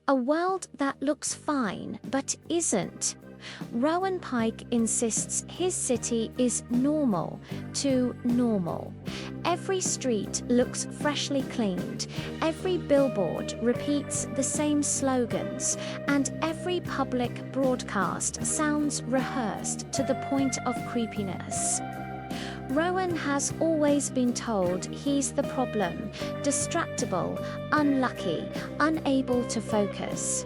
A world that looks fine but isn't. Rowan Pike insists his city is normal, too normal. Every street looks freshly cleaned, every billboard repeats the same slogans, and every public broadcast sounds rehearsed to the point of creepiness. Rowan has always been told he's the problem, distractible, unlucky, unable to focus.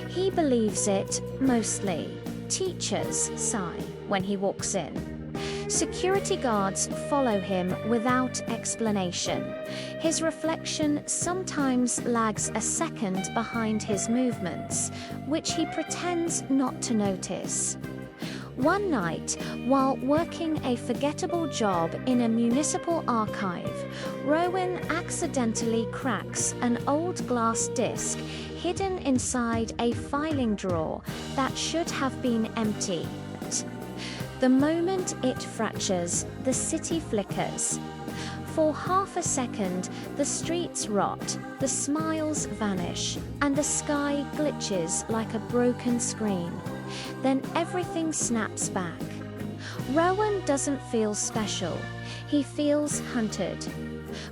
He believes it, mostly. Teachers sigh when he walks in. Security guards follow him without explanation. His reflection sometimes lags a second behind his movements, which he pretends not to notice. One night, while working a forgettable job in a municipal archive, Rowan accidentally cracks an old glass disc hidden inside a filing drawer that should have been empty. The moment it fractures, the city flickers. For half a second, the streets rot, the smiles vanish, and the sky glitches like a broken screen. Then everything snaps back. Rowan doesn't feel special. He feels hunted.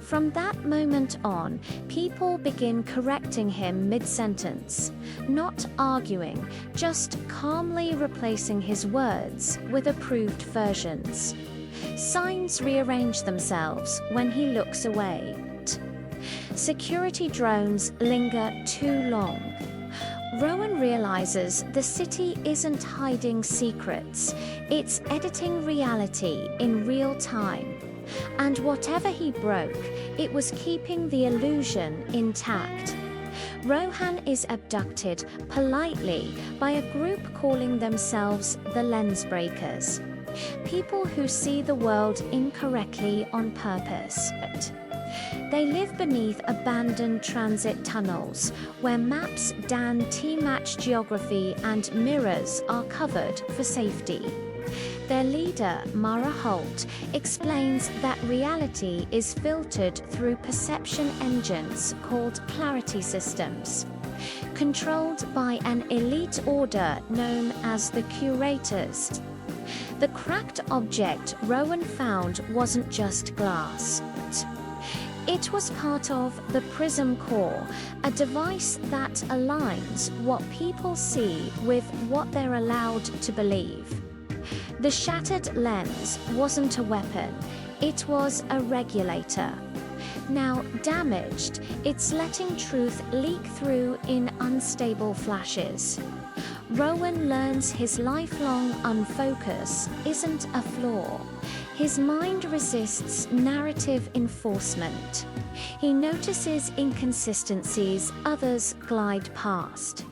From that moment on, people begin correcting him mid-sentence, not arguing, just calmly replacing his words with approved versions. Signs rearrange themselves when he looks away. Security drones linger too long. Rowan realizes the city isn't hiding secrets, it's editing reality in real time. And whatever he broke, it was keeping the illusion intact. Rowan is abducted politely by a group calling themselves the Lensbreakers. People who see the world incorrectly on purpose. They live beneath abandoned transit tunnels, where maps dan T-match geography and mirrors are covered for safety. Their leader, Mara Holt, explains that reality is filtered through perception engines called clarity systems. Controlled by an elite order known as the Curators. The cracked object Rowan found wasn't just glass. It was part of the Prism Core, a device that aligns what people see with what they're allowed to believe. The shattered lens wasn't a weapon, it was a regulator. Now damaged, it's letting truth leak through in unstable flashes. Rowan learns his lifelong unfocus isn't a flaw. His mind resists narrative enforcement. He notices inconsistencies others glide past.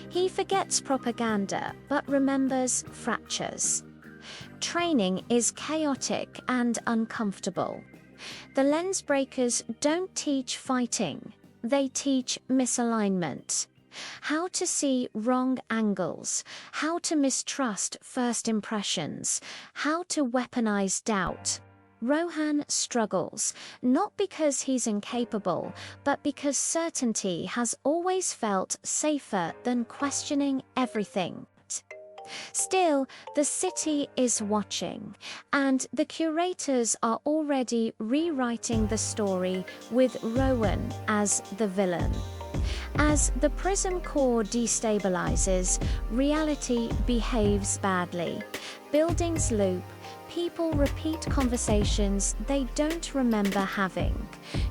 He forgets propaganda, but remembers fractures. Training is chaotic and uncomfortable. The Lensbreakers don't teach fighting, they teach misalignment. How to see wrong angles, how to mistrust first impressions, how to weaponize doubt. Rowan struggles, not because he's incapable, but because certainty has always felt safer than questioning everything. Still, the city is watching, and the Curators are already rewriting the story with Rowan as the villain. As the Prism Core destabilizes, reality behaves badly. Buildings loop, people repeat conversations they don't remember having.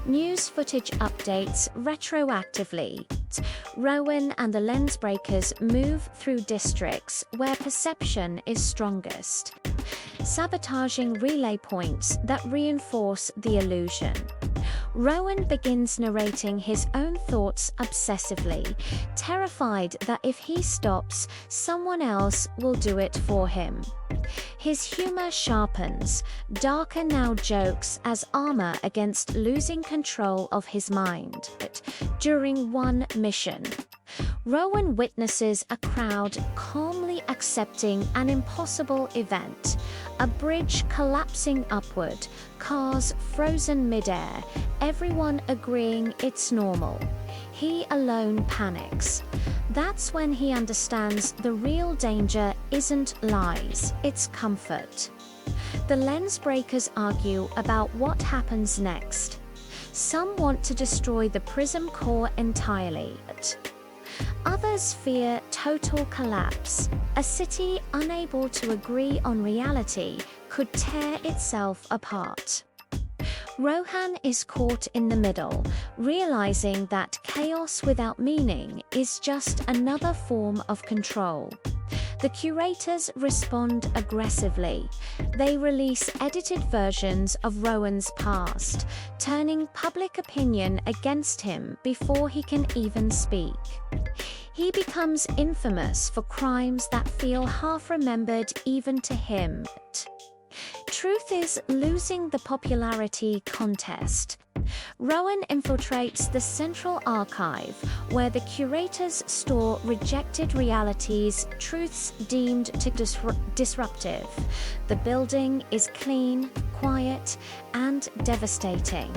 News footage updates retroactively. Rowan and the Lensbreakers move through districts where perception is strongest, sabotaging relay points that reinforce the illusion. Rowan begins narrating his own thoughts obsessively, terrified that if he stops, someone else will do it for him. His humor sharpens, darker now jokes as armor against losing control of his mind. During one mission, Rowan witnesses a crowd calmly accepting an impossible event. A bridge collapsing upward, cars frozen midair, everyone agreeing it's normal. he alone panics. That's when he understands the real danger isn't lies, it's comfort. The Lensbreakers argue about what happens next. Some want to destroy the prism core entirely. Others fear total collapse. A city unable to agree on reality could tear itself apart. Rowan is caught in the middle, realizing that chaos without meaning is just another form of control. The curators respond aggressively. They release edited versions of Rowan's past, turning public opinion against him before he can even speak. He becomes infamous for crimes that feel half-remembered even to him. Truth is losing the popularity contest. Rowan infiltrates the central archive, where the curators store rejected realities, truths deemed too disruptive. The building is clean, quiet, and devastating.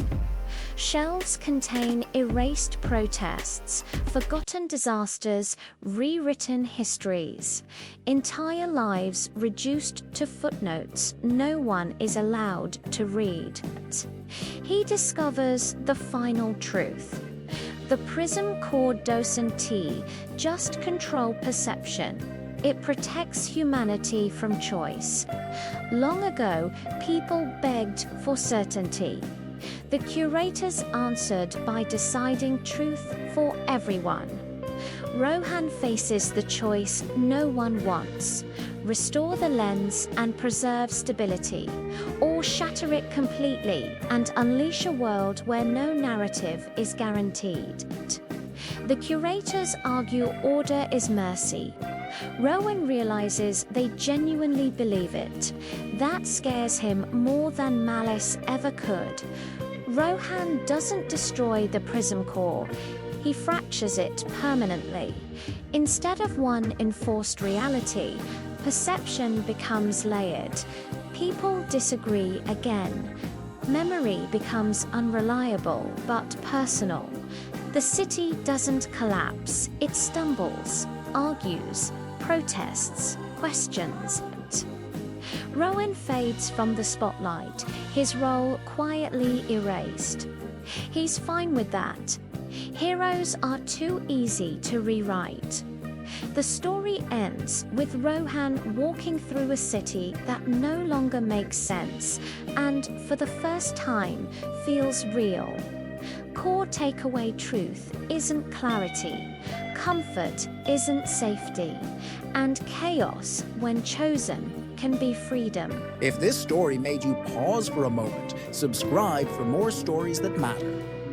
Shelves contain erased protests, forgotten disasters, rewritten histories. Entire lives reduced to footnotes no one is allowed to read. He discovers the final truth. The prism core doesn't just control perception. It protects humanity from choice. Long ago, people begged for certainty. The curators answered by deciding truth for everyone. Rowan faces the choice no one wants: restore the lens and preserve stability, or shatter it completely and unleash a world where no narrative is guaranteed. The curators argue order is mercy. Rowan realizes they genuinely believe it. That scares him more than malice ever could. Rowan doesn't destroy the prism core. He fractures it permanently. Instead of one enforced reality, perception becomes layered. People disagree again. Memory becomes unreliable but personal. The city doesn't collapse, it stumbles, argues, protests, questions. Rowan fades from the spotlight, his role quietly erased. He's fine with that. Heroes are too easy to rewrite. The story ends with Rowan walking through a city that no longer makes sense and, for the first time, feels real. Core takeaway: truth isn't clarity, comfort isn't safety, and chaos, when chosen, can be freedom. If this story made you pause for a moment, subscribe for more stories that matter.